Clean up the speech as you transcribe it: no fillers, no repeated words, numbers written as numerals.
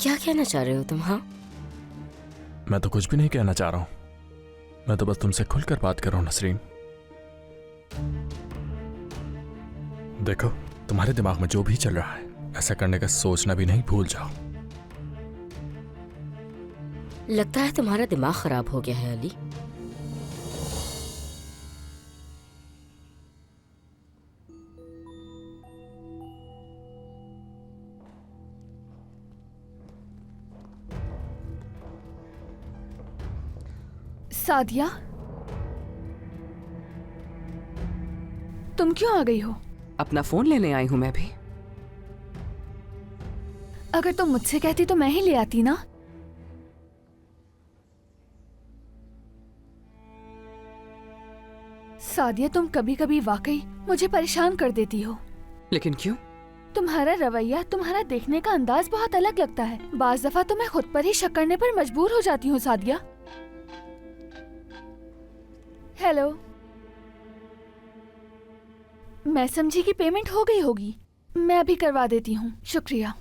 क्या कहना चाह रहे हो तुम? हाँ, मैं तो कुछ भी नहीं कहना चाह रहा हूं। मैं तो बस तुमसे खुलकर बात कर रहा हूं नसरीन। देखो, तुम्हारे दिमाग में जो भी चल रहा है, ऐसा करने का सोचना भी नहीं, भूल जाओ। लगता है तुम्हारा दिमाग खराब हो गया है अली। सादिया, तुम क्यों आ गई हो? अपना फोन लेने आई हूं मैं भी। अगर तुम मुझसे कहती तो मैं ही ले आती ना। सादिया, तुम कभी कभी वाकई मुझे परेशान कर देती हो। लेकिन क्यों? तुम्हारा रवैया, तुम्हारा देखने का अंदाज बहुत अलग लगता है। बाज दफा तो मैं खुद पर ही शक करने पर मजबूर हो जाती हूँ। सादिया, हेलो। मैं समझी कि पेमेंट हो गई होगी। मैं अभी करवा देती हूँ। शुक्रिया।